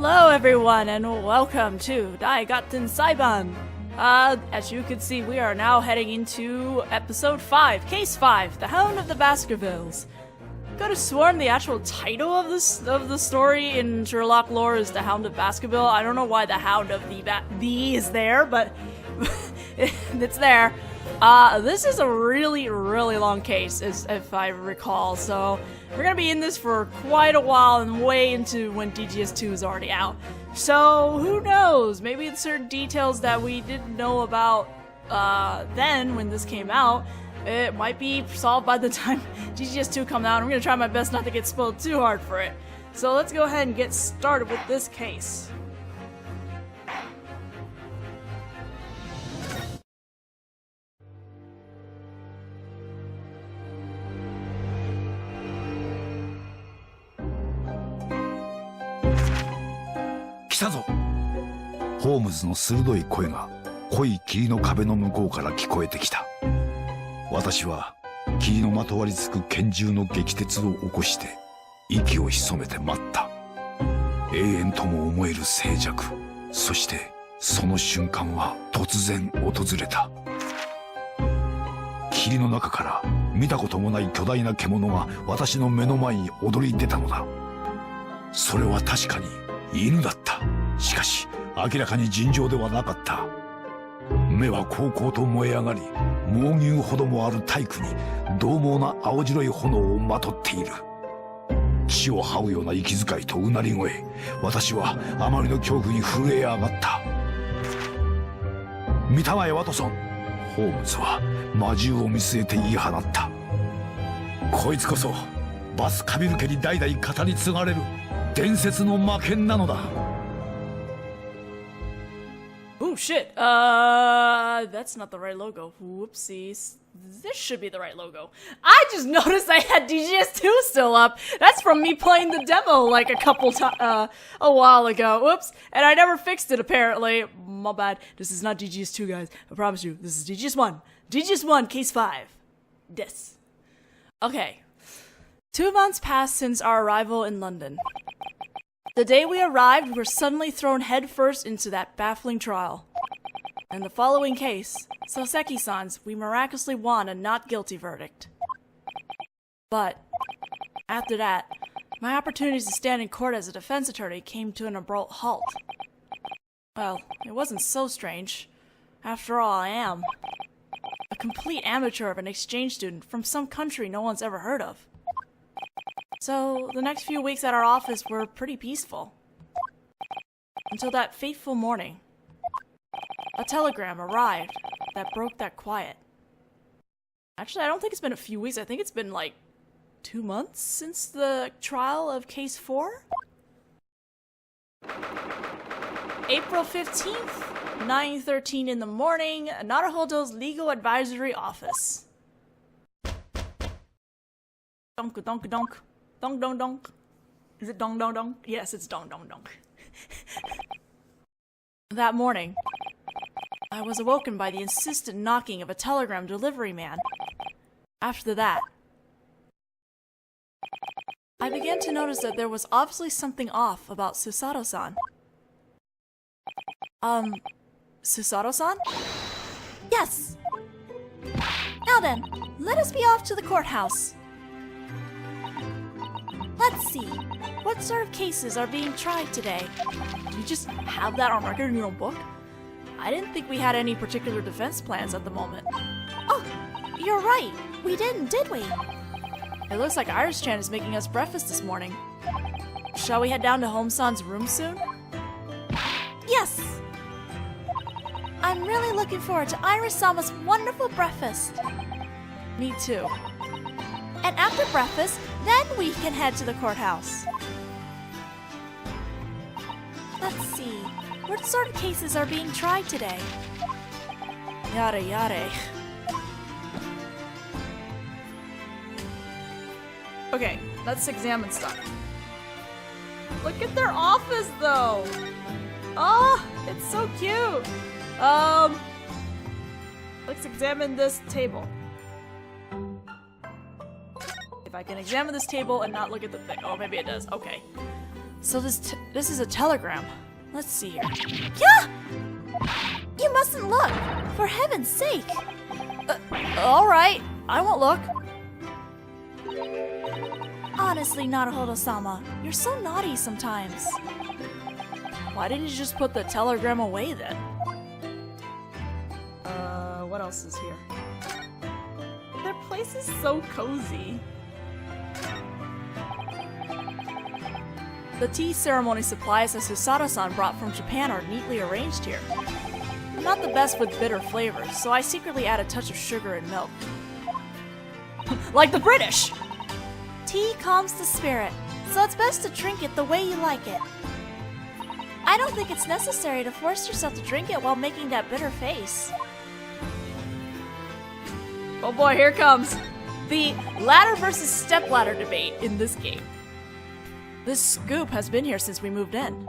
Hello everyone and welcome to Dai Gyakuten Saiban. As you can see, we are now heading into episode 5, case 5, The Hound of the Baskervilles. Could have sworn the actual title of the story in Sherlock lore is The Hound of Baskerville. I don't know why the Hound of the is there, but it's there. This is a really long case, if I recall, so we're gonna be in this for quite a while and way into when DGS2 is already out. So, who knows? Maybe it's certain details that we didn't know about then when this came out. It might be solved by the time DGS2 comes out. I'm gonna try my best not to get spoiled too hard for it. So let's go ahead and get started with this case.ホームズの鋭い声が濃い霧の壁の向こうから聞こえてきた。私は霧のまとわりつく拳銃の撃鉄を起こして息を潜めて待った。永遠とも思える静寂、そしてその瞬間は突然訪れた。霧の中から見たこともない巨大な獣が私の目の前に躍り出たのだ。それは確かに犬だった。しかし明らかに尋常ではなかった。目はこうこうと燃え上がり、猛牛ほどもある体躯に獰猛な青白い炎をまとっている。血を這うような息遣いとうなり声、私はあまりの恐怖に震え上がった。見たまえワトソン、ホームズは魔獣を見据えて言い放った。こいつこそバスカビル家に代々語り継がれる伝説の魔剣なのだ。Oh shit, that's not the right logo. Whoopsies. This should be the right logo. I just noticed I had DGS2 still up. That's from me playing the demo like a while ago. Whoops. And I never fixed it apparently. My bad. This is not DGS2, guys. I promise you. This is DGS1. DGS1, case 5. This. Okay. 2 months passed since our arrival in London. The day we arrived, we were suddenly thrown headfirst into that baffling trial. In the following case, Soseki-san's, we miraculously won a not guilty verdict. But, after that, my opportunities to stand in court as a defense attorney came to an abrupt halt. Well, it wasn't so strange. After all, I am a complete amateur of an exchange student from some country no one's ever heard of. So, the next few weeks at our office were pretty peaceful. Until that fateful morning. A telegram arrived that broke that quiet. Actually, I don't think it's been a few weeks. I think it's been like 2 months since the trial of case 4? April 15th, 9:13 in the morning, Naruhodō's legal advisory office. Donk donk donk. Dong dong dong. Is it dong dong dong? Yes, it's dong dong dong. That morning, I was awoken by the insistent knocking of a telegram delivery man. After that, I began to notice that there was obviously something off about Susato-san. Susato-san? Yes! Now then, let us be off to the courthouse. Let's see, what sort of cases are being tried today? Do you just have that on record in your own book? I didn't think we had any particular defense plans at the moment. Oh, you're right. We didn't, did we? It looks like Iris-chan is making us breakfast this morning. Shall we head down to Home-san's room soon? Yes! I'm really looking forward to Iris-sama's wonderful breakfast. Me too. And after breakfast, then we can head to the courthouse. Let's see, what sort of cases are being tried today? Yada yada. Okay, let's examine stuff. Look at their office though! Oh, it's so cute! Let's examine this table. If I can examine this table and not look at the thing. Oh, maybe it does. Okay. So this is a telegram. Let's see here. Yeah! You mustn't look! For heaven's sake! Alright, I won't look. Honestly, Naruhodō-sama, you're so naughty sometimes. Why didn't you just put the telegram away then? What else is here? Their place is so cozy. The tea ceremony supplies that Susato-san brought from Japan are neatly arranged here. I'm not the best with bitter flavors, so I secretly add a touch of sugar and milk. Like the British! Tea calms the spirit, so it's best to drink it the way you like it. I don't think it's necessary to force yourself to drink it while making that bitter face. Oh boy, here comes the ladder versus stepladder debate in this game. This scoop has been here since we moved in.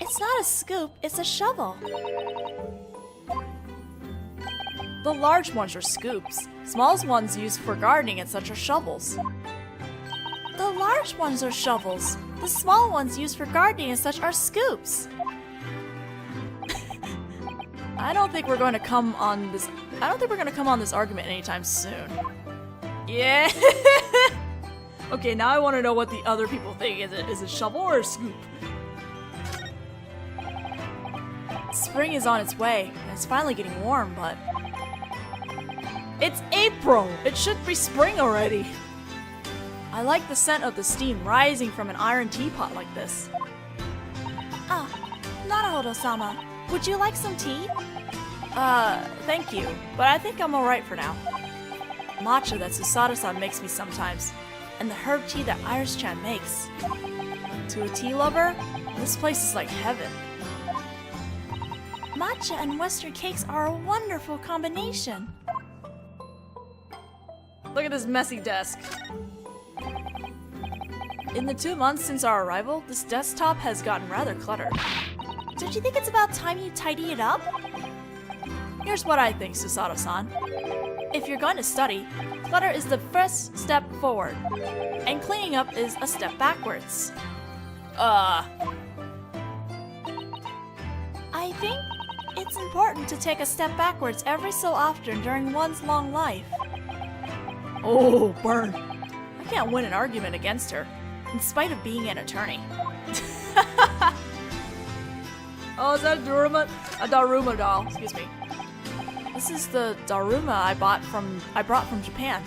It's not a scoop, it's a shovel. The large ones are scoops. Small ones used for gardening and such are shovels. The large ones are shovels. The small ones used for gardening and such are scoops. I don't think we're going to come on this argument anytime soon. Yeah. Okay, now I want to know what the other people think. Is it shovel or a scoop? Spring is on its way, and it's finally getting warm, but it's April! It should be spring already. I like the scent of the steam rising from an iron teapot like this. Ah, Naruhodō-sama, would you like some tea? Thank you, but I think I'm alright for now. Matcha that Susato-san makes me sometimes, and the herb tea that Iris-chan makes. To a tea lover, this place is like heaven. Matcha and Western cakes are a wonderful combination. Look at this messy desk. In the 2 months since our arrival, this desktop has gotten rather cluttered. Don't you think it's about time you tidy it up? Here's what I think, Susato-san. If you're going to study, clutter is the first step forward, and cleaning up is a step backwards. I think it's important to take a step backwards every so often during one's long life. Oh, burn. I can't win an argument against her, in spite of being an attorney. Oh, is that a Daruma doll? Excuse me. This is the Daruma I brought from Japan.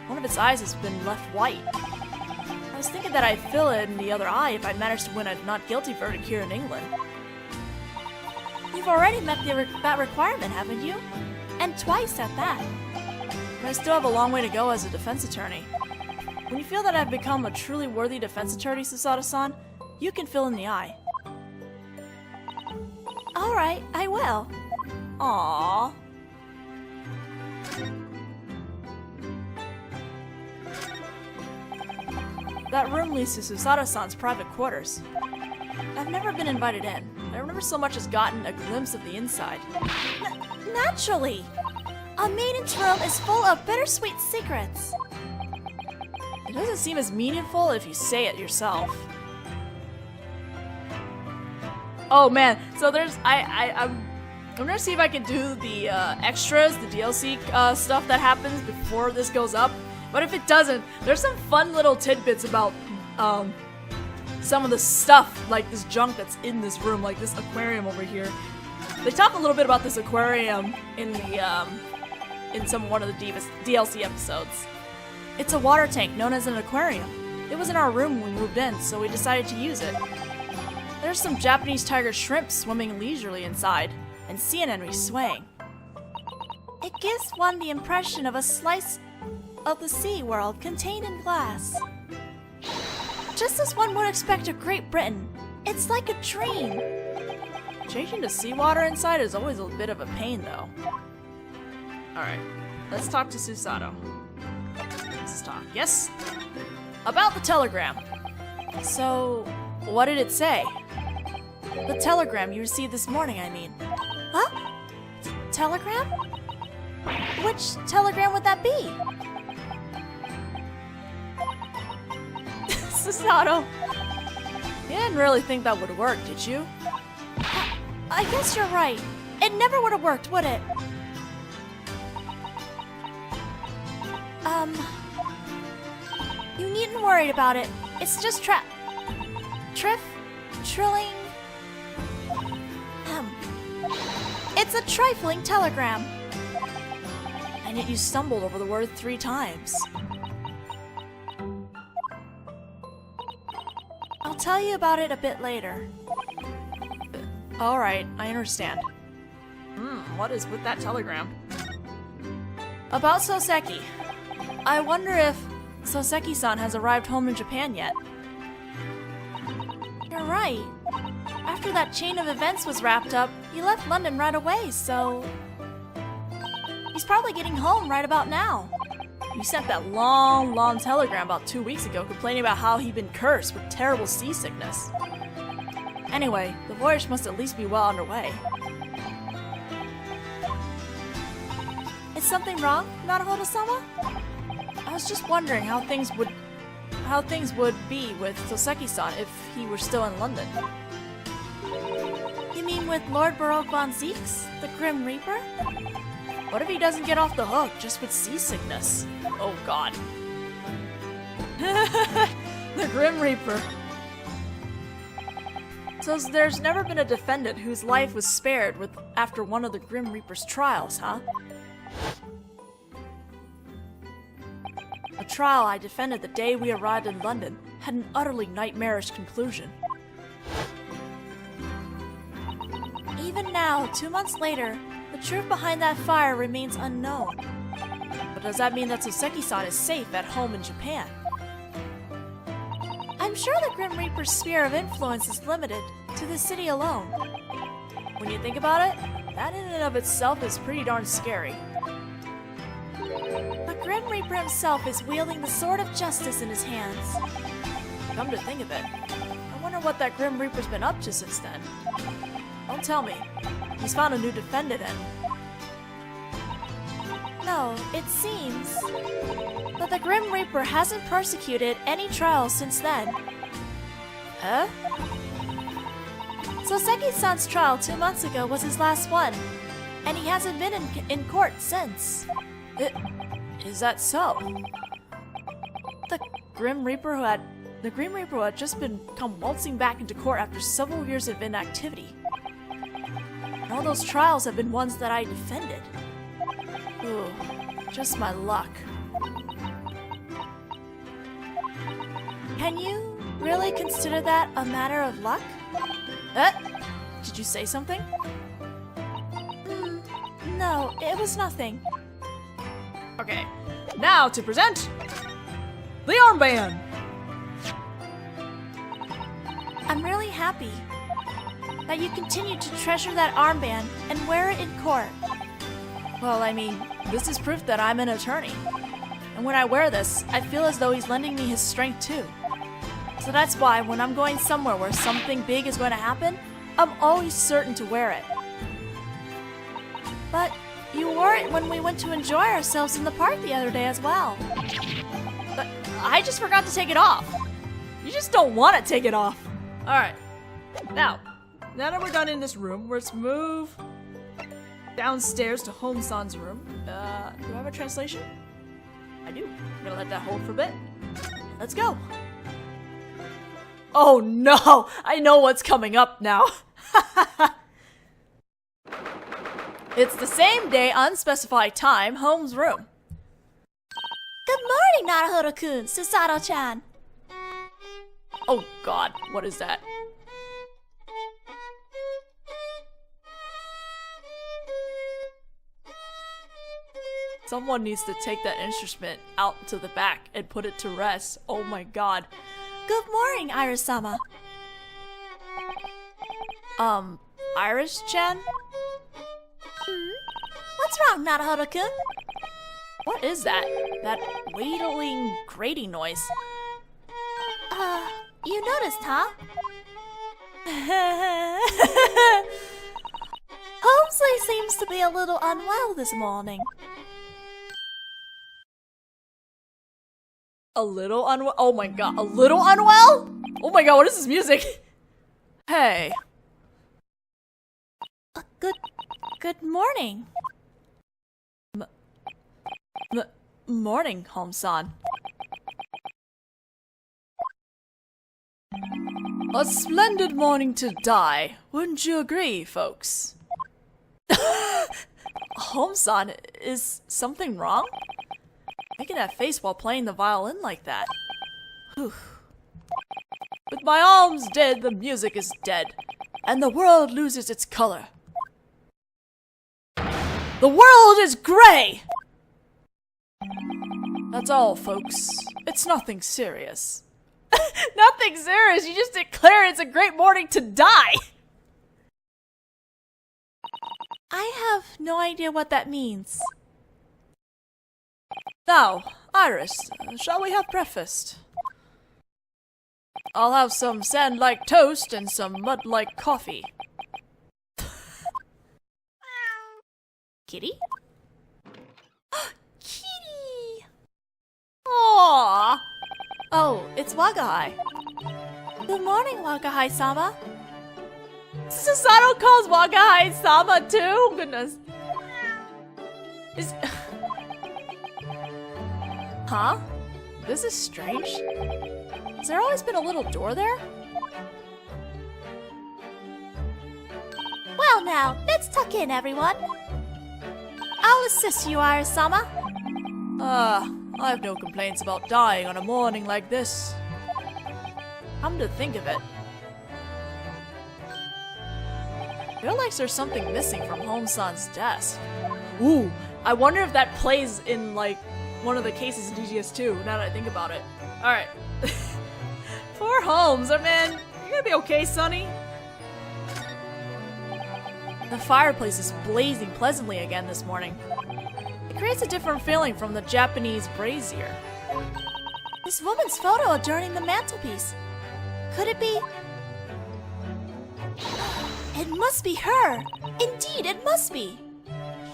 One of its eyes has been left white. I was thinking that I'd fill it in the other eye if I managed to win a not guilty verdict here in England. You've already met that requirement, haven't you? And twice at that. But I still have a long way to go as a defense attorney. When you feel that I've become a truly worthy defense attorney, Susato-san, you can fill in the eye. Alright, I will. Aww. That room leads to Susato-san's private quarters. I've never been invited in. I've never so much as gotten a glimpse of the inside. Naturally! A maiden's room is full of bittersweet secrets. It doesn't seem as meaningful if you say it yourself. Oh man, so there's I'm gonna see if I can do the extras, the DLC stuff that happens before this goes up. But if it doesn't, there's some fun little tidbits about some of the stuff, like this junk that's in this room, like this aquarium over here. They talk a little bit about this aquarium in the in one of the DLC episodes. It's a water tank known as an aquarium. It was in our room when we moved in, so we decided to use it. There's some Japanese tiger shrimp swimming leisurely inside, and sea anemones swaying. It gives one the impression of a slice of the sea world contained in glass. Just as one would expect of Great Britain, it's like a dream. Changing to seawater inside is always a bit of a pain, though. Alright, let's talk to Susato. Let's talk. Yes? About the telegram. So, what did it say? The telegram you received this morning, I mean. Huh? Telegram? Which telegram would that be? You didn't really think that would work, did you? I guess you're right. It never would have worked, would it? You needn't worry about it. It's just trilling. It's a trifling telegram. And yet you stumbled over the word 3 times. I'll tell you about it a bit later. Alright, I understand. What is with that telegram? About Soseki. I wonder if Soseki-san has arrived home in Japan yet. You're right. After that chain of events was wrapped up, he left London right away, so... he's probably getting home right about now. You sent that long telegram about 2 weeks ago complaining about how he'd been cursed with terrible seasickness. Anyway, the voyage must at least be well underway. Is something wrong, Naruhodō-sama? I was just wondering how things would be with Soseki-san if he were still in London. You mean with Lord Baroque von Zeeks, the Grim Reaper? What if he doesn't get off the hook just with seasickness? Oh god. The Grim Reaper. So there's never been a defendant whose life was spared after one of the Grim Reaper's trials, huh? A trial I defended the day we arrived in London had an utterly nightmarish conclusion. Even now, 2 months later, the truth behind that fire remains unknown. But does that mean that Soseki-san is safe at home in Japan? I'm sure the Grim Reaper's sphere of influence is limited to the city alone. When you think about it, that in and of itself is pretty darn scary. The Grim Reaper himself is wielding the sword of justice in his hands. Come to think of it, I wonder what that Grim Reaper's been up to since then. Don't tell me. He's found a new defendant and... No, it seems that the Grim Reaper hasn't persecuted any trials since then. Huh? Soseki-san's trial 2 months ago was his last one, and he hasn't been in court since. Is that so? The Grim Reaper who had just come waltzing back into court after several years of inactivity. And all those trials have been ones that I defended. Ooh, just my luck. Can you really consider that a matter of luck? Did you say something? No, it was nothing. Okay, now to present the armband! I'm really happy that you continue to treasure that armband and wear it in court. Well, I mean, this is proof that I'm an attorney. And when I wear this, I feel as though he's lending me his strength too. So that's why when I'm going somewhere where something big is going to happen, I'm always certain to wear it. But you wore it when we went to enjoy ourselves in the park the other day as well. But I just forgot to take it off. You just don't want to take it off. Alright. Now that we're done in this room, let's move downstairs to Home-san's room. Do I have a translation? I do. I'm gonna let that hold for a bit. Let's go. Oh no! I know what's coming up now. It's the same day, unspecified time, Home's room. Good morning, Naruhodō-kun, Susato-chan. Oh god, what is that? Someone needs to take that instrument out to the back and put it to rest. Oh my god. Good morning, Iris-sama. Iris-chan? What's wrong, Naruhodō-kun? What is that? That wailing, grating noise. You noticed, huh? Holmesley seems to be a little unwell this morning. A little unwell? Oh my god, a little unwell? Oh my god, what is this music? Hey. Good morning. Morning, Home-san. A splendid morning to die. Wouldn't you agree, folks? Home-san, is something wrong? Making that face while playing the violin like that. Whew. With my arms dead, the music is dead, and the world loses its color. The world is gray! That's all, folks. It's nothing serious. Nothing serious, you just declare it's a great morning to die! I have no idea what that means. Now, Iris, shall we have breakfast? I'll have some sand-like toast and some mud-like coffee. Kitty? Kitty! Aww! Oh, it's Wagahai. Good morning, Wagahai-sama. Susato calls Wagahai-sama too? Goodness. Is... Huh? This is strange. Has there always been a little door there? Well now, let's tuck in, everyone. I'll assist you, Iris-sama. I have no complaints about dying on a morning like this. Come to think of it, I feel like there's something missing from Home-san's desk. Ooh, I wonder if that plays in, like, one of the cases in DGS2, now that I think about it. Alright. Poor Holmes, man, you're gonna be okay, Sonny? The fireplace is blazing pleasantly again this morning. It creates a different feeling from the Japanese brazier. This woman's photo adorning the mantelpiece. Could it be? It must be her! Indeed, it must be!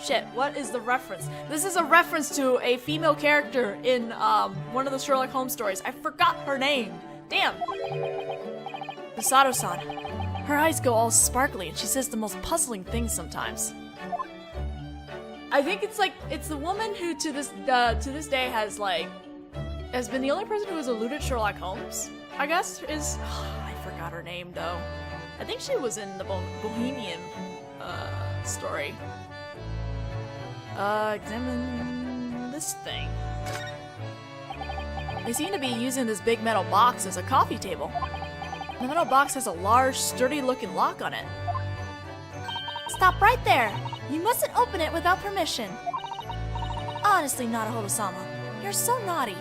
Shit, what is the reference? This is a reference to a female character in one of the Sherlock Holmes stories. I forgot her name. Damn. Misato-san. Her eyes go all sparkly and she says the most puzzling things sometimes. I think it's the woman who to this day has been the only person who has eluded Sherlock Holmes, I guess, is I forgot her name though. I think she was in the Bohemian story. Examine this thing. They seem to be using this big metal box as a coffee table. The metal box has a large, sturdy-looking lock on it. Stop right there! You mustn't open it without permission. Honestly, Naruhodō-sama, you're so naughty.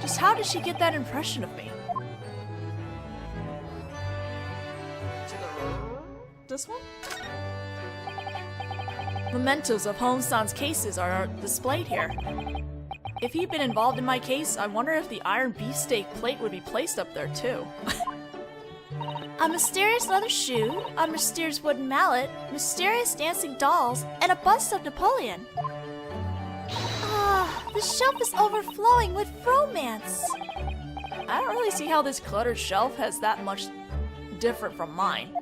Just how did she get that impression of me? This one? Mementos of Home-san's cases are displayed here. If he'd been involved in my case, I wonder if the iron beefsteak plate would be placed up there too. A mysterious leather shoe, a mysterious wooden mallet, mysterious dancing dolls, and a bust of Napoleon. Ah, the shelf is overflowing with romance. I don't really see how this cluttered shelf has that much different from mine.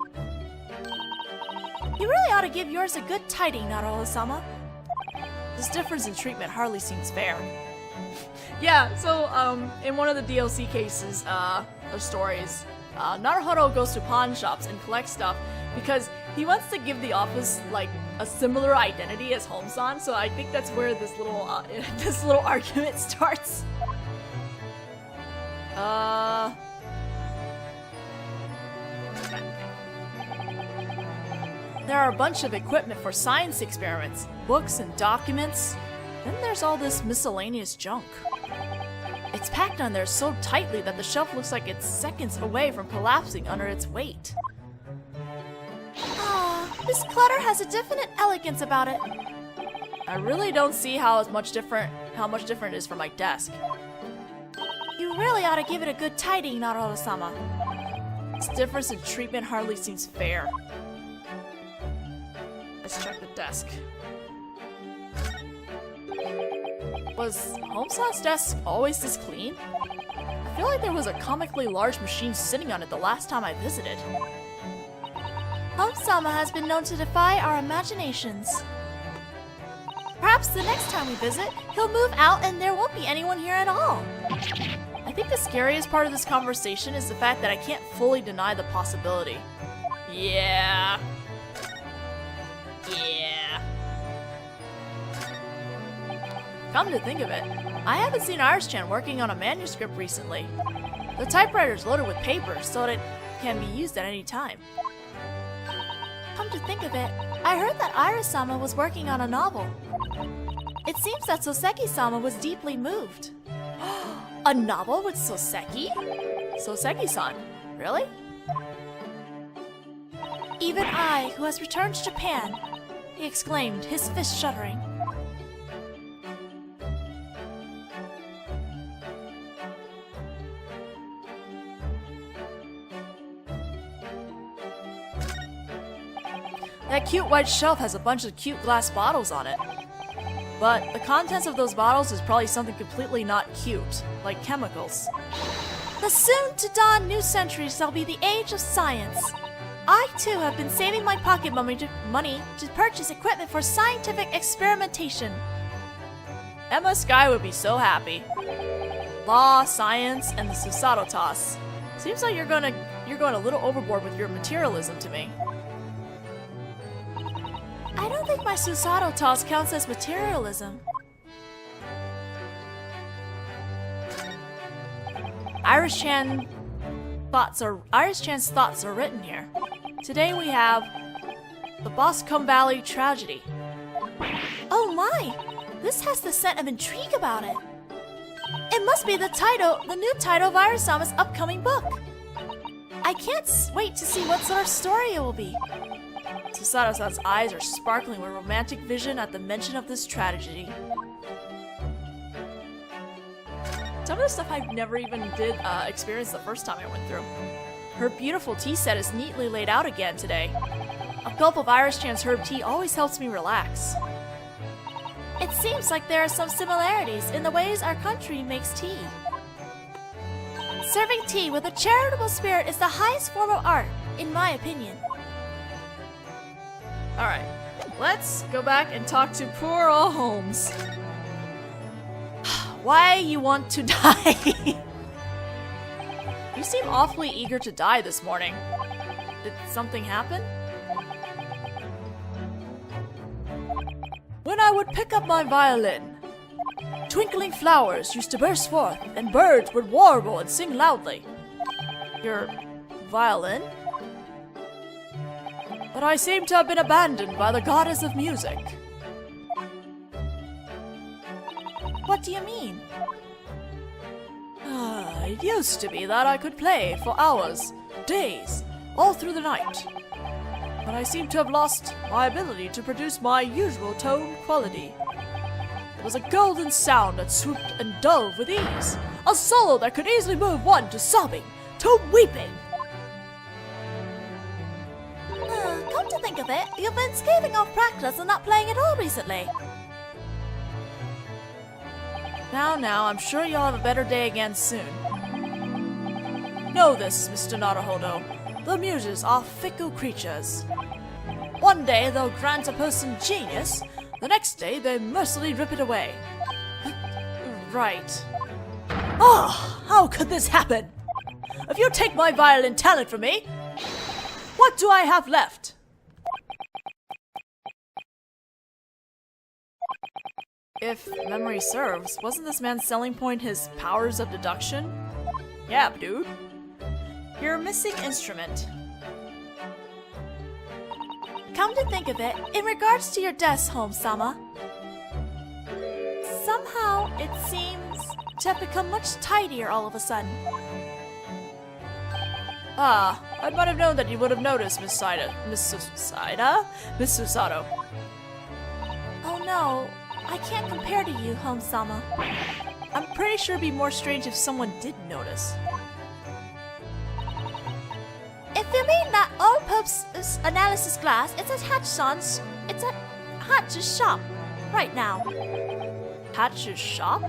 You really ought to give yours a good tidy, Naruhodō-sama. This difference in treatment hardly seems fair. Yeah, so, in one of the DLC cases, or stories, Naruhodo goes to pawn shops and collects stuff because he wants to give the office, like, a similar identity as Home-san, so I think that's where this little argument starts. There are a bunch of equipment for science experiments, books and documents. Then there's all this miscellaneous junk. It's packed on there so tightly that the shelf looks like it's seconds away from collapsing under its weight. Ah, this clutter has a definite elegance about it. I really don't see how much different it is from my desk. You really ought to give it a good tidy, Naruhodō-sama. This difference in treatment hardly seems fair. Let's check the desk. Was Home-san's desk always this clean? I feel like there was a comically large machine sitting on it the last time I visited. Home-sama has been known to defy our imaginations. Perhaps the next time we visit, he'll move out and there won't be anyone here at all. I think the scariest part of this conversation is the fact that I can't fully deny the possibility. Yeah. Come to think of it, I haven't seen Iris-chan working on a manuscript recently. The typewriter's loaded with paper so that it can be used at any time. Come to think of it, I heard that Iris-sama was working on a novel. It seems that Soseki-sama was deeply moved. A novel with Soseki? Soseki-san, really? Even I, who has returned to Japan, he exclaimed, his fist shuddering. That cute white shelf has a bunch of cute glass bottles on it. But the contents of those bottles is probably something completely not cute, like chemicals. The soon-to-dawn new century shall be the age of science. I, too, have been saving my pocket money to purchase equipment for scientific experimentation. Emma Sky would be so happy. Law, science, and the Susato toss. Seems like you're going a little overboard with your materialism to me. I don't think my Susato toss counts as materialism. Iris-chan's thoughts are written here. Today we have the Bōken Valley tragedy. Oh my! This has the scent of intrigue about it. It must be the new title of Iris-sama's upcoming book. I can't wait to see what sort of story it will be. Susato-san's eyes are sparkling with romantic vision at the mention of this tragedy. Some of the stuff I never even did experience the first time I went through. Her beautiful tea set is neatly laid out again today. A gulp of Iris-chan's herb tea always helps me relax. It seems like there are some similarities in the ways our country makes tea. Serving tea with a charitable spirit is the highest form of art, in my opinion. Alright, let's go back and talk to poor old Holmes. Why you want to die? You seem awfully eager to die this morning. Did something happen? When I would pick up my violin, twinkling flowers used to burst forth, and birds would warble and sing loudly. Your violin? But I seem to have been abandoned by the goddess of music. What do you mean? It used to be that I could play for hours, days, all through the night. But I seem to have lost my ability to produce my usual tone quality. It was a golden sound that swooped and dove with ease, a solo that could easily move one to sobbing, to weeping. Come to think of it, you've been scathing off practice and not playing at all recently. Now, I'm sure you'll have a better day again soon. Know this, Mr. Naruhodō. The muses are fickle creatures. One day they'll grant a person genius, the next day they mercilessly rip it away. Right. Oh, how could this happen? If you take my violin talent from me, what do I have left? If memory serves, wasn't this man's selling point his powers of deduction? Yeah, dude. You're a missing instrument. Come to think of it, in regards to your desk, Home-sama, somehow it seems to have become much tidier all of a sudden. Ah, I might have known that you would have noticed, Miss Susato. Oh no, I can't compare to you, Home-sama. I'm pretty sure it'd be more strange if someone did notice. If you mean that old Pope's analysis glass, it's at Hatch's shop right now. Hatch's shop?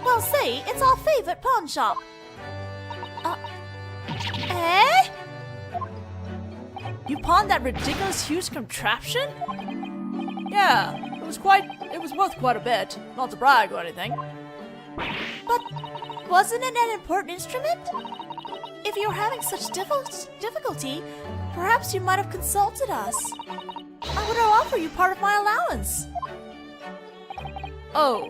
Well, see, it's our favorite pawn shop. Eh? You pawned that ridiculous huge contraption? Yeah, it was worth quite a bit. Not to brag or anything. But wasn't it an important instrument? If you were having such difficulty, perhaps you might have consulted us. I would offer you part of my allowance. Oh,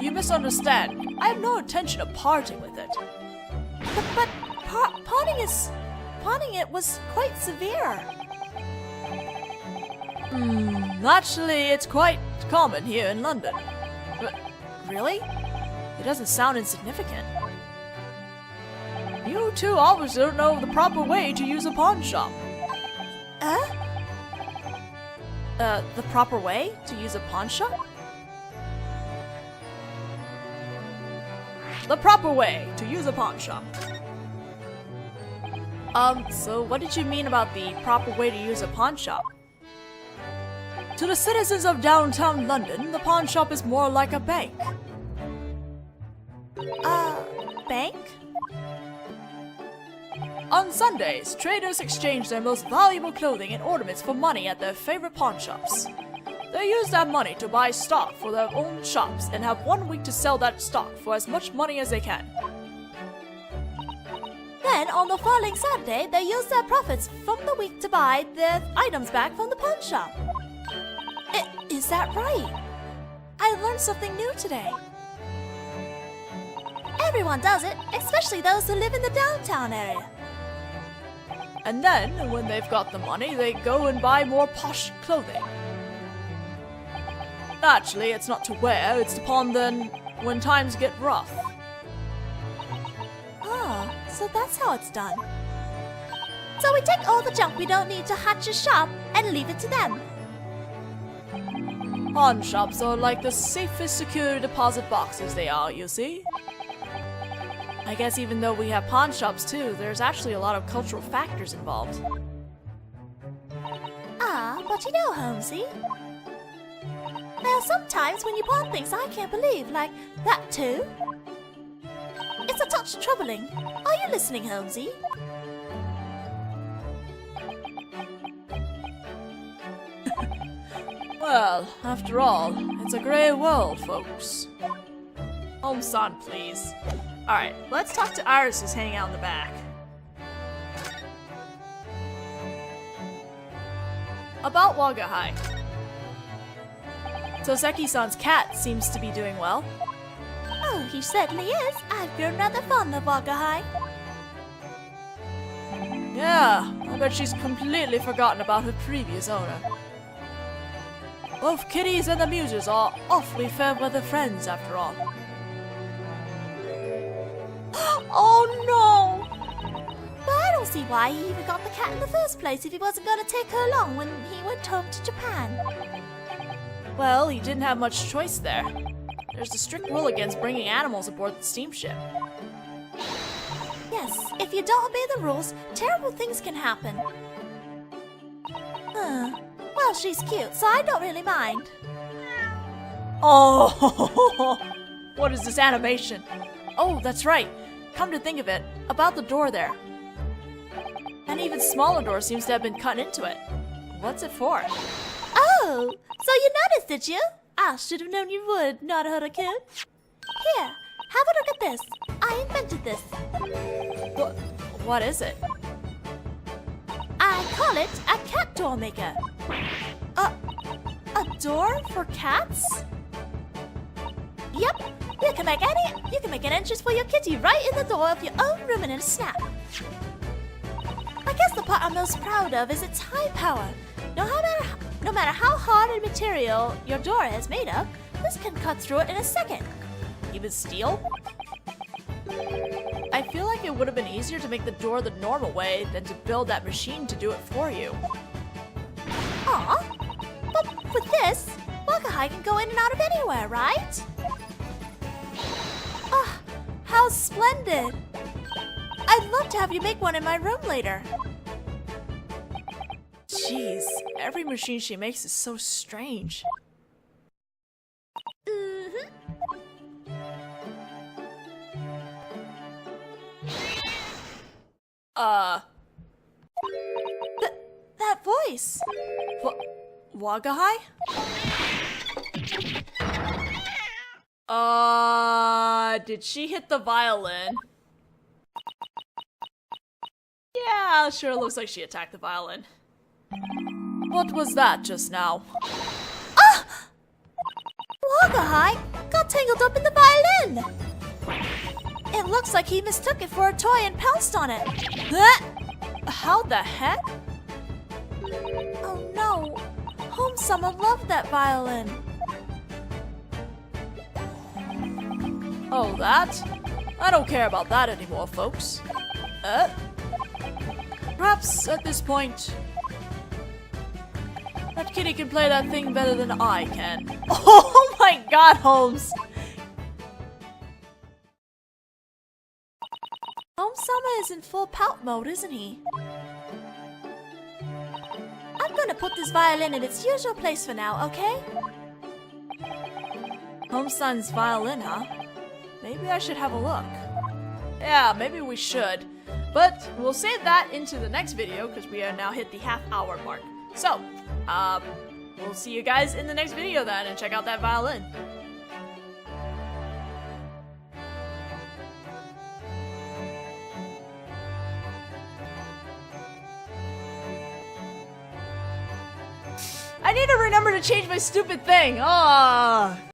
you misunderstand. I have no intention of parting with it. But pawning it was quite severe. Actually, it's quite common here in London. But really? It doesn't sound insignificant. You two obviously don't know the proper way to use a pawn shop. The proper way to use a pawn shop? The proper way to use a pawn shop. So what did you mean about the proper way to use a pawn shop? To the citizens of downtown London, the pawn shop is more like a bank. Bank? On Sundays, traders exchange their most valuable clothing and ornaments for money at their favorite pawn shops. They use that money to buy stock for their own shops and have 1 week to sell that stock for as much money as they can. Then, on the following Saturday, they use their profits from the week to buy their items back from the pawn shop. Is that right? I learned something new today. Everyone does it, especially those who live in the downtown area. And then, when they've got the money, they go and buy more posh clothing. Naturally, it's not to wear, it's to pawn then when times get rough. Ah, so that's how it's done. So we take all the junk we don't need to hatch a shop and leave it to them. Pawn shops are like the safest security deposit boxes they are, you see? I guess even though we have pawn shops too, there's actually a lot of cultural factors involved. Ah, but you know, Holmesy, there are sometimes when you pawn things I can't believe, like that too. It's a touch troubling. Are you listening, Holmesy? Well, after all, it's a grey world, folks. Holmes-san, please. Alright, let's talk to Iris who's hanging out in the back. About Wagahai. Toseki-san's cat seems to be doing well. Oh, he certainly is. I've grown rather fond of Wagahai. Yeah, I bet she's completely forgotten about her previous owner. Both kitties and the muses are awfully fair-weather friends, after all. Oh no! But I don't see why he even got the cat in the first place if he wasn't going to take her along when he went home to Japan. Well, he didn't have much choice there. There's a strict rule against bringing animals aboard the steamship. Yes, if you don't obey the rules, terrible things can happen. Well, she's cute, so I don't really mind. Oh, what is this animation? Oh, that's right. Come to think of it, about the door there. An even smaller door seems to have been cut into it. What's it for? Oh, so you noticed, did you? I should have known you would, Naruhodō-kun. Here, have a look at this. I invented this. What is it? I call it a cat door maker. A door for cats? Yep, you can make an entrance for your kitty right in the door of your own room in a snap. I guess the part I'm most proud of is its high power. No matter how hard a material your door is made of, this can cut through it in a second. Even steel? I feel like it would have been easier to make the door the normal way than to build that machine to do it for you. Aw, but with this, Wagahai can go in and out of anywhere, right? Ah, how splendid! I'd love to have you make one in my room later. Jeez, every machine she makes is so strange. That voice. Wagahai? Did she hit the violin? Yeah, sure looks like she attacked the violin. What was that just now? Wagahai got tangled up in the violin. It looks like he mistook it for a toy and pounced on it. How the heck? Oh no. Home-sama loved that violin. Oh, that? I don't care about that anymore, folks. Perhaps at this point, that kitty can play that thing better than I can. Oh my god, Holmes! Home-sama is in full pout mode, isn't he? I'm gonna put this violin in its usual place for now, okay? Home-san's violin, huh? Maybe I should have a look. Yeah, maybe we should. But we'll save that into the next video because we are now hit the half-hour mark. So, we'll see you guys in the next video then and check out that violin. I need to remember to change my stupid thing.